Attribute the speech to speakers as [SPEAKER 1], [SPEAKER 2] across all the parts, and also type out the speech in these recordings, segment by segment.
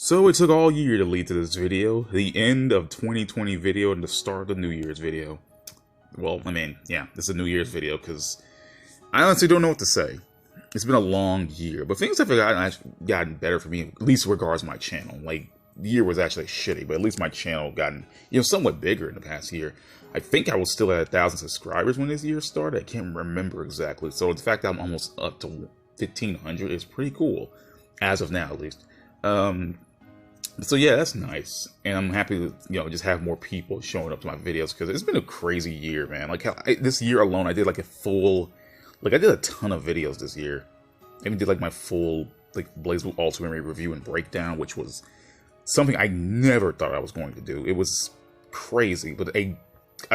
[SPEAKER 1] So it took all year to lead to this video, the end of 2020 video and the start of the New Year's video. Well, I mean, yeah, this is a New Year's video because I honestly don't know what to say. It's been a long year, but things have gotten better for me, at least regards my channel. Like, the year was actually shitty, but at least my channel gotten, somewhat bigger in the past year. I think I was still at 1,000 subscribers when this year started. I can't remember exactly. So the fact that I'm almost up to 1,500 is pretty cool, as of now at least. So yeah, that's nice, and I'm happy to just have more people showing up to my videos because it's been a crazy year, man. Like this year alone, I did like I did a ton of videos this year. I even did like my full BlazBlue Ultimate review and breakdown, which was something I never thought I was going to do. It was crazy, but I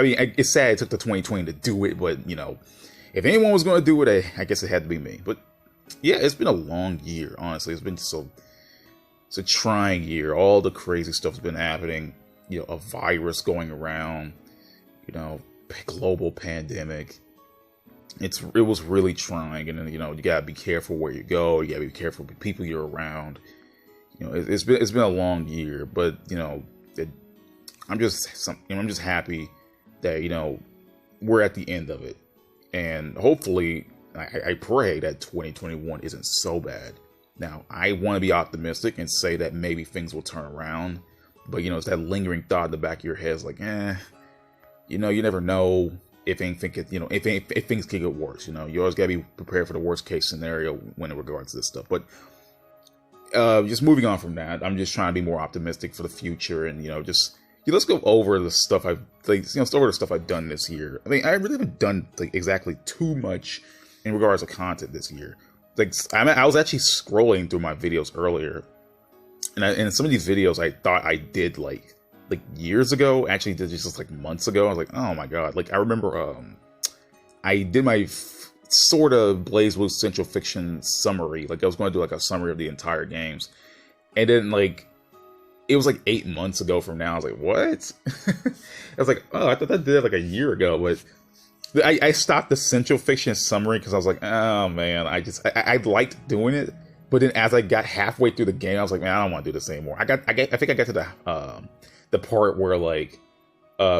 [SPEAKER 1] mean, it's sad it took the 2020 to do it, but if anyone was going to do it, I guess it had to be me. But yeah, it's been a long year, honestly. It's been it's a trying year. All the crazy stuff's been happening. A virus going around, global pandemic. It was really trying, and then you gotta be careful where you go. You gotta be careful with people you're around. It's been a long year, but I'm just happy that we're at the end of it, and hopefully I pray that 2021 isn't so bad. Now, I want to be optimistic and say that maybe things will turn around, but it's that lingering thought in the back of your head is like, you never know if if things can get worse. You always gotta be prepared for the worst case scenario when it regards to this stuff. But just moving on from that, I'm just trying to be more optimistic for the future, and let's go over the stuff I've done this year. I mean, I really haven't done exactly too much in regards to content this year. I was actually scrolling through my videos earlier, and some of these videos I thought I did like years ago, actually did just months ago. I was like, oh my god! I remember I did my sort of BlazBlue Central Fiction summary. I was going to do a summary of the entire games, and then it was 8 months ago from now. I was like, what? I was like, oh, I thought I did it a year ago, but I stopped the Central Fiction summary because I was like, oh man, I liked doing it, but then as I got halfway through the game, I was like, man, I don't want to do this anymore. I think I got to the part where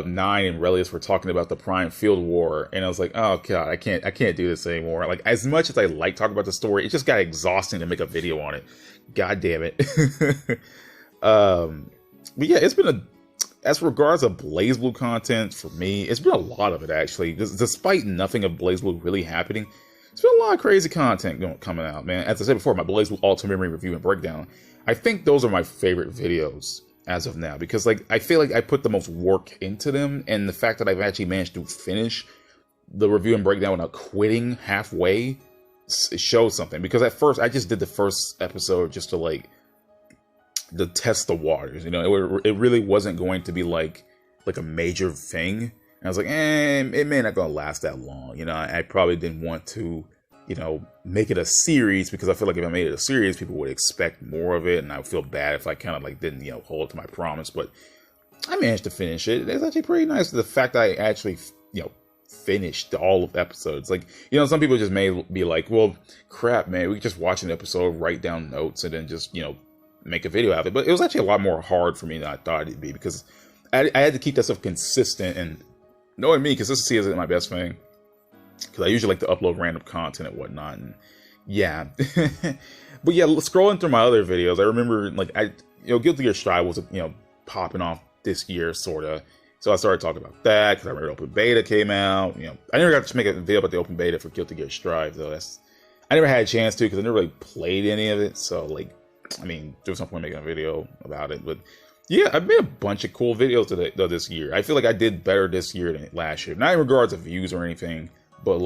[SPEAKER 1] Nine and Relius were talking about the Prime Field War, and I was like, oh god, I can't do this anymore. As much as I like talking about the story, it just got exhausting to make a video on it. God damn it. But yeah, it's been as regards to BlazBlue content, for me, it's been a lot of it, actually. Despite nothing of BlazBlue really happening, it's been a lot of crazy content coming out, man. As I said before, my BlazBlue Ultimate review and breakdown, I think those are my favorite videos as of now, because I feel like I put the most work into them, and the fact that I've actually managed to finish the review and breakdown without quitting halfway, it shows something. Because at first, I just did the first episode just to test the waters. It really wasn't going to be like a major thing. And I was like, it may not gonna last that long. I probably didn't want to, make it a series, because I feel like if I made it a series, people would expect more of it, and I would feel bad if I kind of didn't, hold to my promise. But I managed to finish it. It's actually pretty nice, the fact that I actually, finished all of the episodes. Some people just may be like, well, crap, man, we could just watch an episode, write down notes, and then just, make a video out of it. But it was actually a lot more hard for me than I thought it'd be, because I had to keep that stuff consistent, and knowing me, consistency isn't my best thing, because I usually like to upload random content and whatnot, and yeah. But yeah, scrolling through my other videos, I remember Guilty Gear Strive was popping off this year, sorta. So I started talking about that because I remember open beta came out. I never got to make a video about the open beta for Guilty Gear Strive, though. I never had a chance to, because I never really played any of it. So I mean, there was no point making a video about it. But yeah, I've made a bunch of cool videos this year. I feel like I did better this year than last year. Not in regards to views or anything, but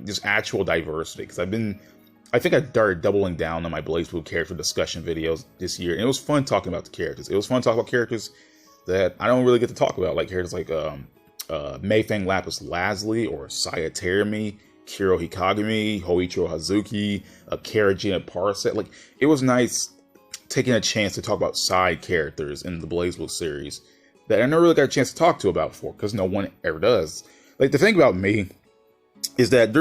[SPEAKER 1] just actual diversity. Because I think I started doubling down on my BlazBlue character discussion videos this year. And it was fun talking about the characters. It was fun talking about characters that I don't really get to talk about. Characters like Mayfang Lapis Lazuli, or Saya Terumi, Kiro Hikagami, Hoichiro Hazuki, Karajina Parsec. It was nice taking a chance to talk about side characters in the BlazBlue series that I never really got a chance to talk to about before, because no one ever does. The thing about me is that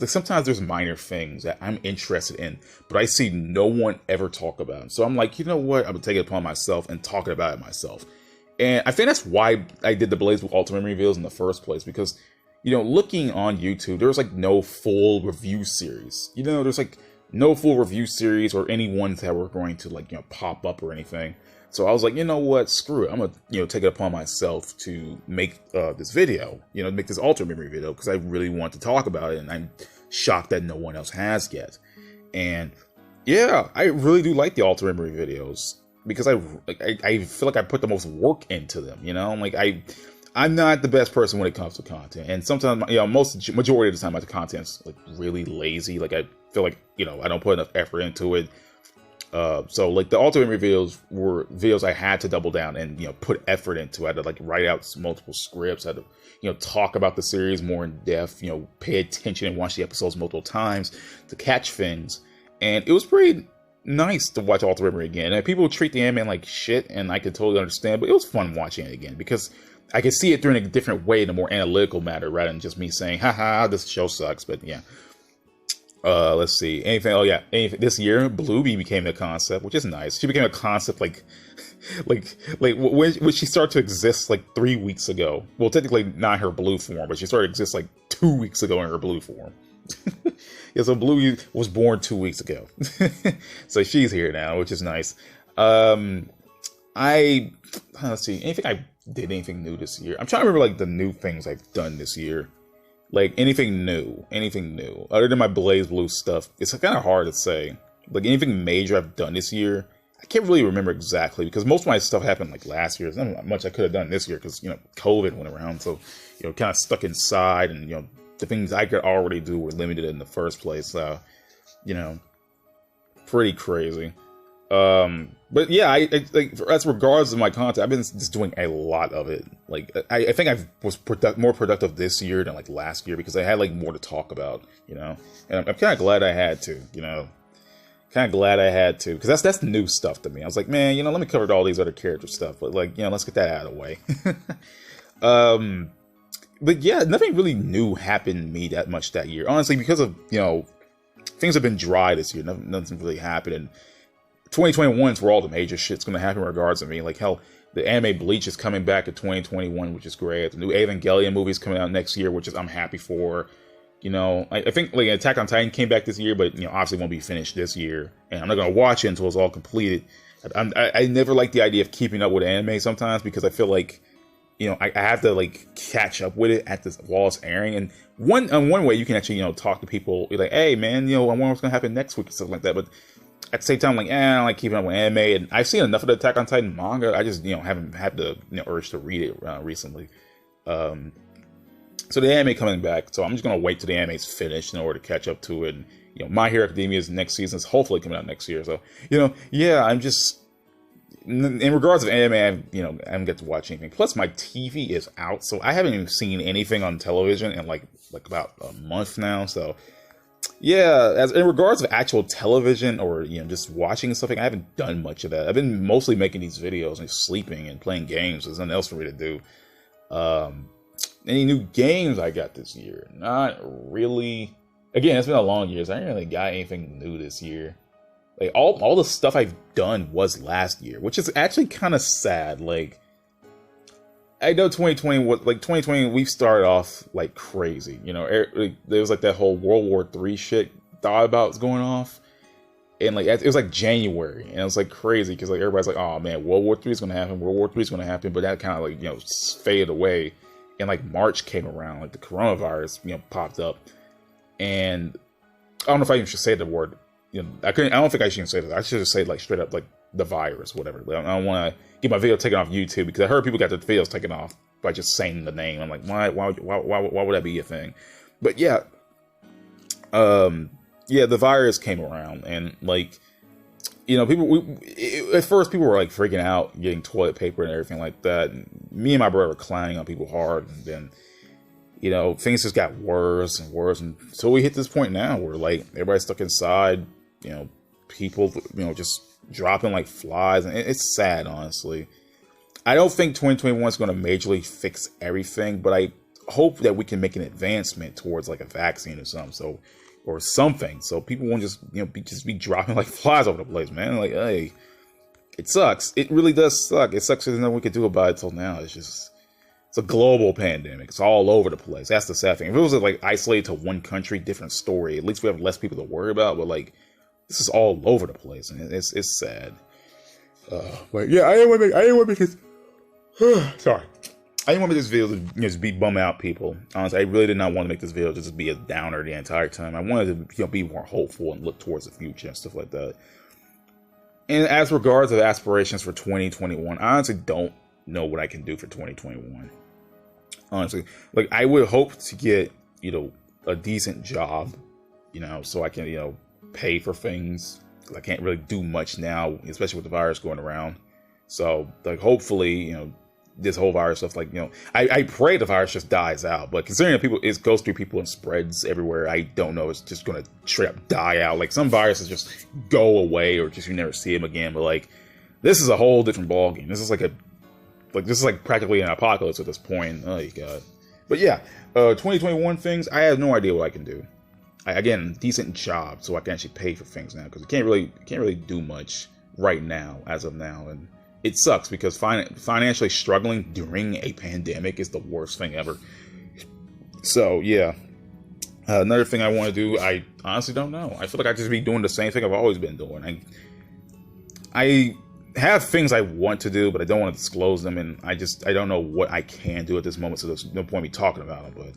[SPEAKER 1] sometimes there's minor things that I'm interested in, but I see no one ever talk about them. So I'm like, you know what? I'm gonna take it upon myself and talking about it myself. And I think that's why I did the BlazBlue Ultimate reveals in the first place, because, you know, looking on YouTube, there's like no full review series. You know, there's like no full review series or any ones that were going to, like, you know, pop up or anything. So I was like, you know what, screw it. I'm gonna, you know, take it upon myself to make this video, you know, make this Ultimate Memory video, because I really want to talk about it, and I'm shocked that no one else has yet. And yeah, I really do like the Ultimate Memory videos, because I feel like I put the most work into them, you know? Like, I'm not the best person when it comes to content, and sometimes, you know, majority of the time my content's like really lazy. Like, I feel like, you know, I don't put enough effort into it. So like the Ultimate reveals were videos I had to double down and, you know, put effort into. I had to like write out multiple scripts. I had to, you know, talk about the series more in depth, you know, pay attention and watch the episodes multiple times to catch things. And it was pretty nice to watch Ultimate again. And people treat the anime like shit, and I can totally understand, but it was fun watching it again, because I could see it through in a different way, in a more analytical matter, rather than just me saying, haha, this show sucks. But yeah. Let's see. Anything? Oh yeah. This year, Bluey became a concept, which is nice. She became a concept like when she started to exist like 3 weeks ago. Well, technically not her blue form, but she started to exist like 2 weeks ago in her blue form. Yeah, so Bluey was born 2 weeks ago. So she's here now, which is nice. Let's see. Anything new this year? I'm trying to remember like the new things I've done this year. Like, anything new, other than my BlazBlue stuff. It's kind of hard to say. Like, anything major I've done this year, I can't really remember exactly, because most of my stuff happened, like, last year. There's not much I could have done this year, because, you know, COVID went around, so, you know, kind of stuck inside, and, you know, the things I could already do were limited in the first place. You know, pretty crazy. But yeah, as regards to my content, I've been just doing a lot of it. Like, I think I was more productive this year than like last year, because I had like more to talk about, you know. And I'm kind of glad I had to, you know. Because that's new stuff to me. I was like, man, you know, let me cover all these other character stuff, but like, you know, let's get that out of the way. But yeah, nothing really new happened to me that much that year, honestly, because of, you know, things have been dry this year. Nothing really happened. And 2021 is where all the major shit's going to happen in regards to me. Like, hell, the anime Bleach is coming back in 2021, which is great. The new Evangelion movie is coming out next year, which is I'm happy for. You know, I think like Attack on Titan came back this year, but, you know, obviously won't be finished this year. And I'm not going to watch it until it's all completed. I never like the idea of keeping up with anime sometimes, because I feel like, you know, I have to like catch up with it while it's airing. And one way you can actually, you know, talk to people, be like, hey man, you know, I wonder what's going to happen next week and stuff like that. But at the same time, like, I don't like keeping up with anime, and I've seen enough of the Attack on Titan manga. I just, you know, haven't had the, you know, urge to read it recently. So the anime coming back, so I'm just gonna wait till the anime's finished in order to catch up to it. And, you know, My Hero Academia's next season is hopefully coming out next year. So, you know, yeah, I'm just, in regards of anime, I haven't got to watch anything. Plus, my TV is out, so I haven't even seen anything on television in like about a month now. So, yeah, as in regards of actual television or, you know, just watching something, I haven't done much of that. I've been mostly making these videos and sleeping and playing games. There's nothing else for me to do. Any new games I got this year? Not really. Again, it's been a long year, so I didn't really got anything new this year. Like, all the stuff I've done was last year, which is actually kind of sad. Like, I know 2020, we started off like crazy. You know, there was like that whole World War III shit thought about going off. And like, it was like January, and it was like crazy, because like everybody's like, oh man, World War III is going to happen, World War III is going to happen. But that kind of like, you know, faded away. And like March came around, like the coronavirus, you know, popped up. And I don't know if I even should say the word. You know, I don't think I should say that. I should just say like straight up like the virus, whatever. I don't want to get my video taken off YouTube, because I heard people got their videos taken off by just saying the name. I'm like, why would that be a thing? But yeah, the virus came around, and like, you know, at first people were like freaking out, getting toilet paper and everything like that. And me and my brother were clowning on people hard, and then, you know, things just got worse and worse. And so we hit this point now where like everybody's stuck inside, you know, people, you know, just dropping like flies. And it's sad, honestly. I don't think 2021 is going to majorly fix everything, but hope that we can make an advancement towards like a vaccine or something. So people won't just be dropping like flies over the place, man. Like, hey, it sucks. It really does suck. It sucks. There's nothing we could do about it till now. It's a global pandemic. It's all over the place. That's the sad thing. If it was like isolated to one country, different story. At least we have less people to worry about. But like, this is all over the place, and it's sad. But yeah, I didn't want to make this. Sorry. I didn't want to make this video to just be bum out people. Honestly, I really did not want to make this video just to be a downer the entire time. I wanted to be more hopeful and look towards the future and stuff like that. And as regards to aspirations for 2021, I honestly don't know what I can do for 2021. Honestly, like I would hope to get, a decent job, so I can, pay for things. I can't really do much now, especially with the virus going around. So like, hopefully, this whole virus stuff, like, I pray the virus just dies out, but considering that it goes through people and spreads everywhere, I don't know, it's just going to straight up die out. Like some viruses just go away or just you never see them again. But like, this is a whole different ballgame. This is like practically an apocalypse at this point. Oh god. But yeah, 2021 things, I have no idea what I can do. Again, decent job so I can actually pay for things now, because I can't really do much right now as of now. And it sucks because financially struggling during a pandemic is the worst thing ever. So yeah, another thing I want to do, I honestly don't know. I feel like I just be doing the same thing I've always been doing. I have things I want to do, but I don't want to disclose them, and I don't know what I can do at this moment, so there's no point me talking about them. But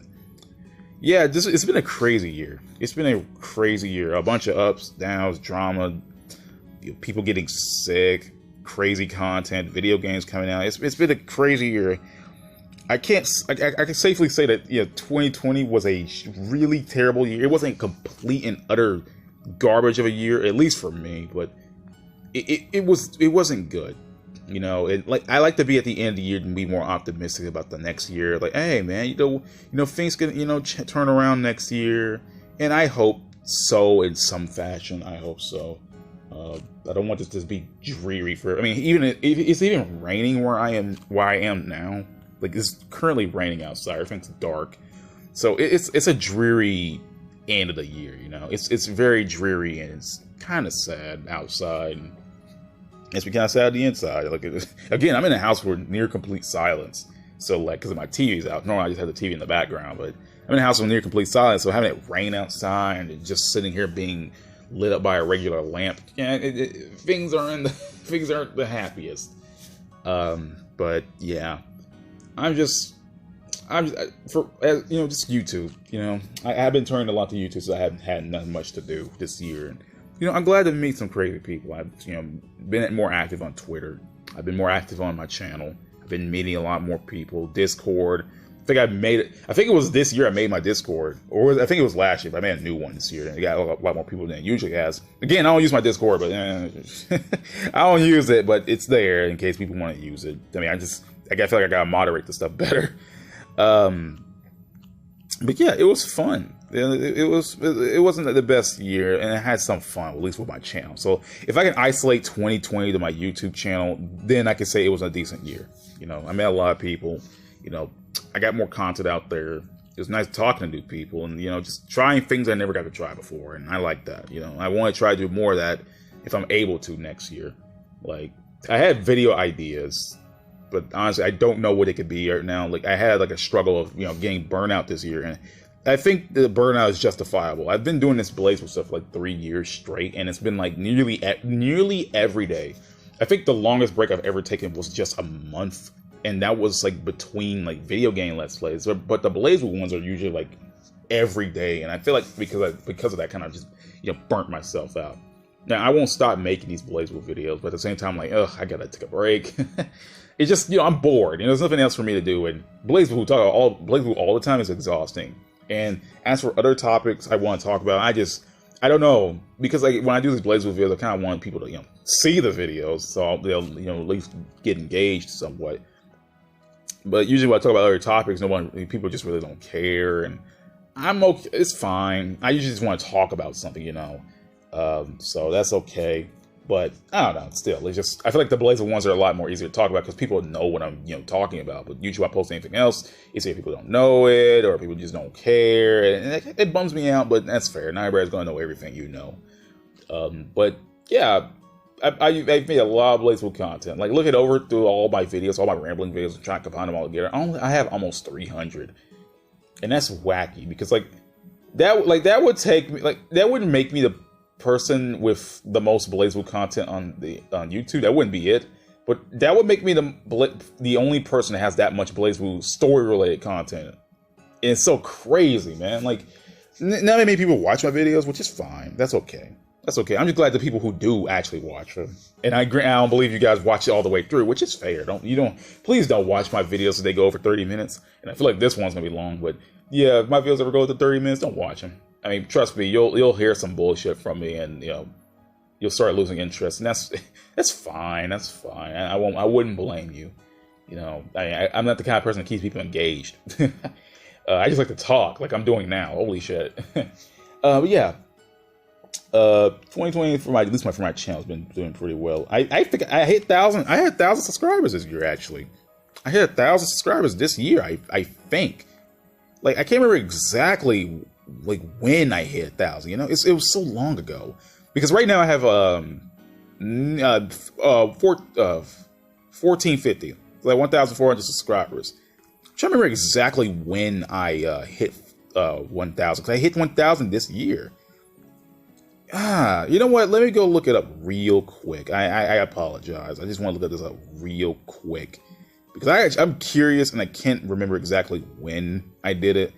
[SPEAKER 1] yeah, it's been a crazy year. It's been a crazy year. A bunch of ups, downs, drama, people getting sick, crazy content, video games coming out. It's been a crazy year. I can safely say that 2020 was a really terrible year. It wasn't complete and utter garbage of a year, at least for me, but it wasn't good. I like to be at the end of the year and be more optimistic about the next year. Like, hey man, things can turn around next year, and I hope so in some fashion. I hope so. I don't want this to be dreary for. I mean, even if it's even raining where I am now. Like, it's currently raining outside. Everything's dark, so it's a dreary end of the year. It's very dreary, and it's kind of sad outside. And it's kind of sad on the inside. Like, again, I'm in a house with near complete silence. So like, because my TV's out. Normally I just have the TV in the background, but I'm in a house with near complete silence. So having it rain outside and just sitting here being lit up by a regular lamp, things aren't the happiest. But yeah, just YouTube. I've been turning a lot to YouTube, so I haven't had nothing much to do this year. And I'm glad to meet some crazy people. I've been more active on Twitter. I've been more active on my channel. I've been meeting a lot more people. Discord. I think it was this year I made my Discord, or I think it was last year, but I made a new one this year. And it got a lot more people than it usually has. Again, I don't use my Discord, but I don't use it, but it's there in case people want to use it. I mean, I feel like I gotta moderate the stuff better. But yeah, it was fun. It wasn't the best year, and I had some fun, at least with my channel. So if I can isolate 2020 to my YouTube channel, then I can say it was a decent year. I met a lot of people. I got more content out there. It was nice talking to new people, and just trying things I never got to try before, and I like that. I want to try to do more of that if I'm able to next year. Like, I had video ideas, but honestly, I don't know what it could be right now. Like, I had like a struggle of getting burnout this year, and I think the burnout is justifiable. I've been doing this BlazBlue stuff for like 3 years straight, and it's been like nearly every day. I think the longest break I've ever taken was just a month, and that was like between like video game Let's Plays. But the BlazBlue ones are usually like every day, and I feel like because of that, kind of just burnt myself out. Now I won't stop making these BlazBlue videos, but at the same time, like, I gotta take a break. It's just I'm bored. There's nothing else for me to do, and BlazBlue all the time is exhausting. And as for other topics I want to talk about, I don't know, because like when I do these BlazBlue videos, I kind of want people to see the videos, so they'll at least get engaged somewhat. But usually when I talk about other topics, people just really don't care, and I'm okay. It's fine. I usually just want to talk about something, so that's okay. But I don't know. Still, it's just I feel like the BlazBlue ones are a lot more easier to talk about because people know what I'm talking about. But usually, I post anything else, it's either people don't know it or people just don't care, and it bums me out. But that's fair. Not everybody's gonna know everything you know. But yeah, I've made a lot of BlazBlue content. Like looking over through all my videos, all my rambling videos, and trying to combine them all together. I have almost 300, and that's wacky because that would take me that wouldn't make me the person with the most BlazBlue content on YouTube. That wouldn't be it, but that would make me the only person that has that much BlazBlue story related content. And it's so crazy, man. Like, not many people watch my videos, which is fine. That's okay. That's okay. I'm just glad the people who do actually watch them. And I don't believe you guys watch it all the way through, which is fair. Please don't watch my videos so they go over 30 minutes. And I feel like this one's gonna be long, but yeah, if my videos ever go to 30 minutes, don't watch them. I mean, trust me, you'll hear some bullshit from me, and you'll start losing interest, and that's fine. That's fine. I wouldn't blame you. I'm not the kind of person that keeps people engaged. I just like to talk, like I'm doing now. Holy shit. But yeah, 2020 for my channel has been doing pretty well. I think I hit 1,000. I had 1,000 subscribers this year. Actually, I hit 1,000 subscribers this year. I think. Like I can't remember exactly. Like when I hit 1,000, it was so long ago. Because right now I have 1450, like 1,400 subscribers. I'm trying to remember exactly when I hit 1,000. Because I hit 1,000 this year. You know what? Let me go look it up real quick. I apologize. I just want to look at this up real quick because I'm curious and I can't remember exactly when I did it.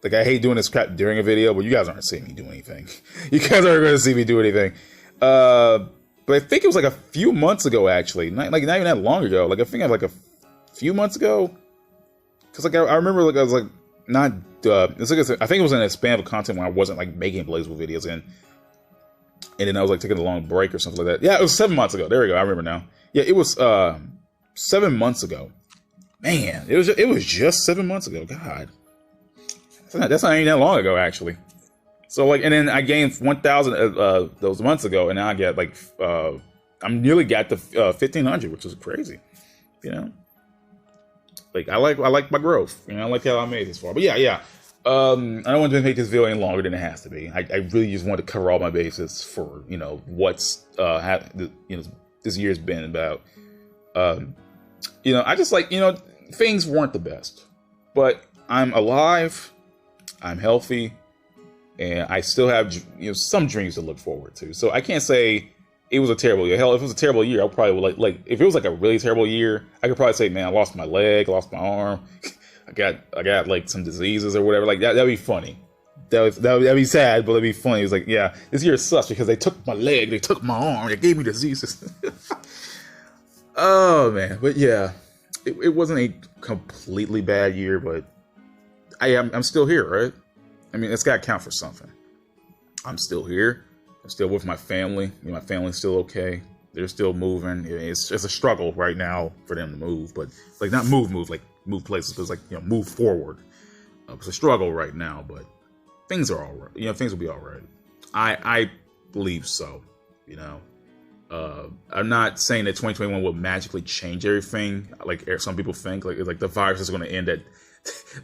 [SPEAKER 1] Like, I hate doing this crap during a video, but you guys aren't seeing me do anything. You guys aren't going to see me do anything. But I think it was like a few months ago, actually. Not even that long ago. Like, I think it was like a few months ago. Because, like, I remember, like, I was, like, not... it's like I think it was in a span of content when I wasn't, like, making BlazBlue videos. And then I was, like, taking a long break or something like that. Yeah, it was 7 months ago. There we go. I remember now. Yeah, it was 7 months ago. Man, it was just 7 months ago. God. That's not even that long ago, actually. So, like, and then I gained 1,000 those months ago, and now I get, like, I'm nearly got to 1,500, which is crazy, Like, I like my growth, I like how I made this far. But yeah, I don't want to make this video any longer than it has to be. I really just want to cover all my bases for, what's, this year's been about. I just like, things weren't the best, but I'm alive. I'm healthy, and I still have some dreams to look forward to. So I can't say it was a terrible year. Hell, if it was a terrible year, I probably would like if it was like a really terrible year, I could probably say, man, I lost my leg, lost my arm, I got like some diseases or whatever. Like that'd be funny. That'd be sad, but it'd be funny. It's like, yeah, this year sucks because they took my leg, they took my arm, they gave me diseases. Oh man, but yeah, it wasn't a completely bad year, but I'm still here, right? I mean, it's got to count for something. I'm still here. I'm still with my family. My family's still okay. They're still moving. It's a struggle right now for them to move, but like not move, like move places, but it's like, move forward. It's a struggle right now, but things are all right. Things will be all right. I believe so. I'm not saying that 2021 will magically change everything, like some people think. Like the virus is going to end at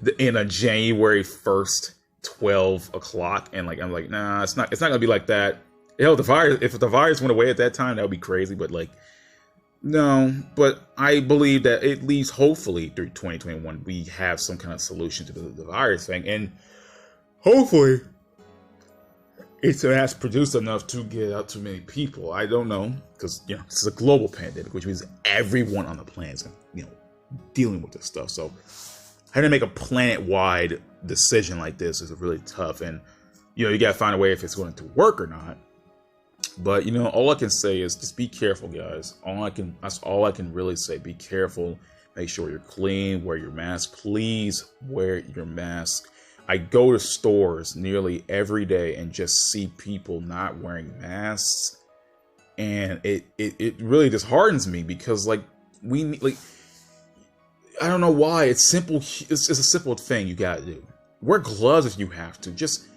[SPEAKER 1] the end of January 1st, 12 o'clock, and like I'm like, nah, it's not gonna be like that. Hell, if the virus went away at that time, that would be crazy. But like, no. But I believe that at least, hopefully, through 2021, we have some kind of solution to the virus thing, and hopefully, it has produced enough to get out to many people. I don't know, because this is a global pandemic, which means everyone on the planet is dealing with this stuff. So having to make a planet-wide decision like this is really tough, and you gotta find a way if it's going to work or not. But all I can say is just be careful, guys. That's all I can really say. Be careful. Make sure you're clean. Wear your mask. Please wear your mask. I go to stores nearly every day and just see people not wearing masks, and it really disheartens me because I don't know why. It's simple. It's a simple thing you gotta do. Wear gloves if you have to. Just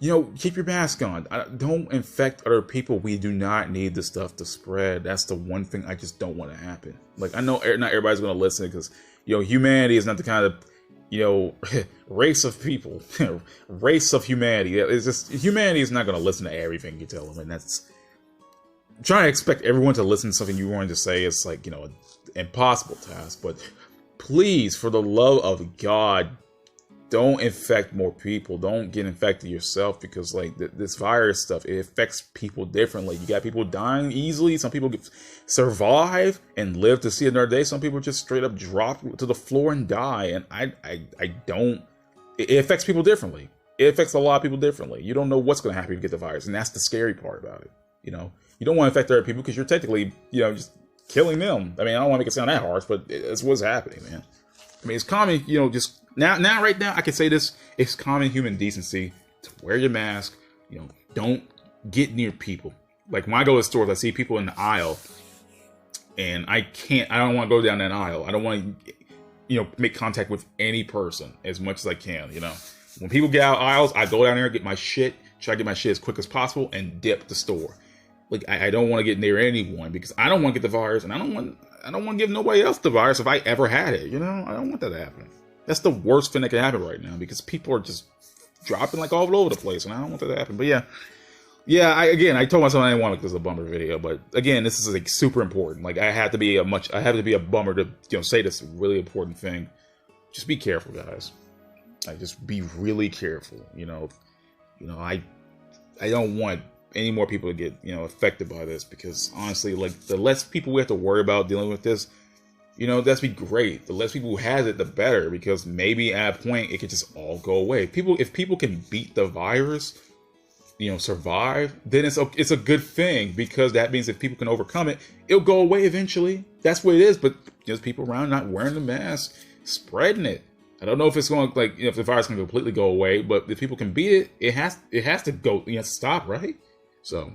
[SPEAKER 1] you know, keep your mask on. Don't infect other people. We do not need this stuff to spread. That's the one thing I just don't want to happen. Like, I know not everybody's going to listen because, you know, humanity is not the kind of, you know, race of people, race of humanity. It's just, humanity is not going to listen to everything you tell them. And that's, trying to expect everyone to listen to something you wanted to say is like, you know, an impossible task. But please, for the love of God, don't infect more people. Don't get infected yourself, because like this virus stuff, it affects people differently. You got people dying easily. Some people survive and live to see another day. Some people just straight up drop to the floor and die. And I don't. It affects people differently. It affects a lot of people differently. You don't know what's going to happen if you get the virus, and that's the scary part about it. You know, you don't want to infect other people because you're technically, you know, just killing them. I mean, I don't want to make it sound that harsh, but it's what's happening, man. I mean, it's common, you know, just right now, I can say this, it's common human decency to wear your mask, you know, don't get near people. Like, when I go to stores, I see people in the aisle, and I don't want to go down that aisle. I don't want to, you know, make contact with any person as much as I can, you know. When people get out of aisles, I go down there, get my shit, try to get my shit as quick as possible, and dip the store. Like, I don't want to get near anyone, because I don't want to get the virus, and I don't want to give nobody else the virus if I ever had it, you know? I don't want that to happen. That's the worst thing that can happen right now, because people are just dropping like all over the place, and I don't want that to happen. But yeah, I told myself I didn't want to make this a bummer video, but again, this is like super important. Like, I have to be a bummer to, you know, say this really important thing. Just be careful, guys. Just be really careful. You know, I don't want any more people to get, you know, affected by this, because honestly, like, the less people we have to worry about dealing with this, you know, that's be great. The less people who has it, the better, because maybe at a point it could just all go away. If people can beat the virus, you know, survive, then it's a good thing, because that means if people can overcome it, it'll go away eventually. That's what it is. But there's people around not wearing the mask, spreading it. I don't know if it's going to, like, you know, if the virus can completely go away, but if people can beat it, it has to go, you know, stop, right? So,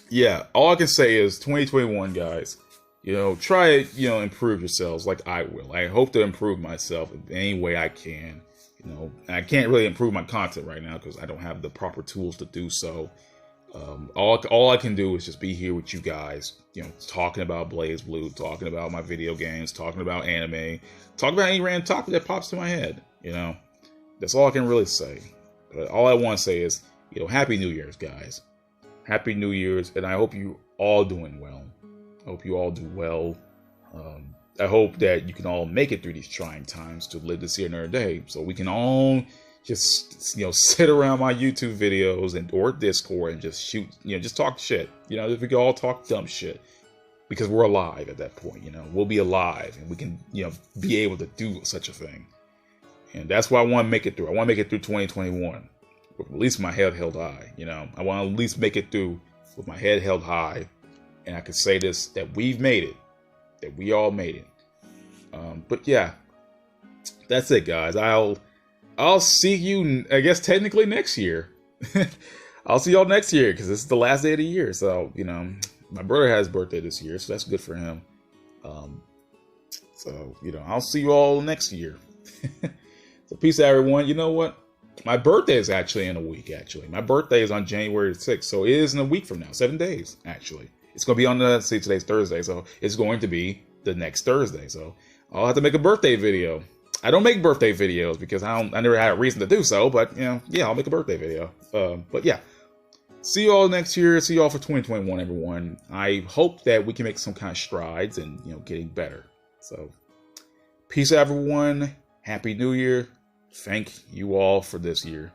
[SPEAKER 1] yeah, all I can say is 2021, guys, you know, try to, you know, improve yourselves like I will. I hope to improve myself in any way I can. You know, and I can't really improve my content right now because I don't have the proper tools to do so. All I can do is just be here with you guys, you know, talking about BlazBlue, talking about my video games, talking about anime, talking about any random topic that pops to my head. You know, that's all I can really say. But all I want to say is, you know, Happy New Year's, guys. Happy New Year's, and I hope you all doing well. I hope you all do well. I hope that you can all make it through these trying times to live to see another day, so we can all just, you know, sit around my YouTube videos or Discord and just shoot, you know, just talk shit. You know, if we can all talk dumb shit, because we're alive at that point. You know, we'll be alive, and we can, you know, be able to do such a thing. And that's why I want to make it through. I want to make it through 2021. With at least my head held high, you know. I want to at least make it through with my head held high, and I can say this, that we've made it, that we all made it. But yeah, that's it, guys. I'll see you, I guess, technically next year. I'll see y'all next year, because this is the last day of the year. So, you know, my brother has his birthday this year, so that's good for him. So, you know, I'll see you all next year. So peace out, everyone. You know what? My birthday is actually in a week, actually. My birthday is on January 6th, so it is in a week from now. 7 days, actually. It's going to be on today's Thursday, so it's going to be the next Thursday. So I'll have to make a birthday video. I don't make birthday videos because I never had a reason to do so, but, you know, yeah, I'll make a birthday video. But yeah, see you all next year. See you all for 2021, everyone. I hope that we can make some kind of strides and, you know, getting better. So peace out, everyone. Happy New Year. Thank you all for this year.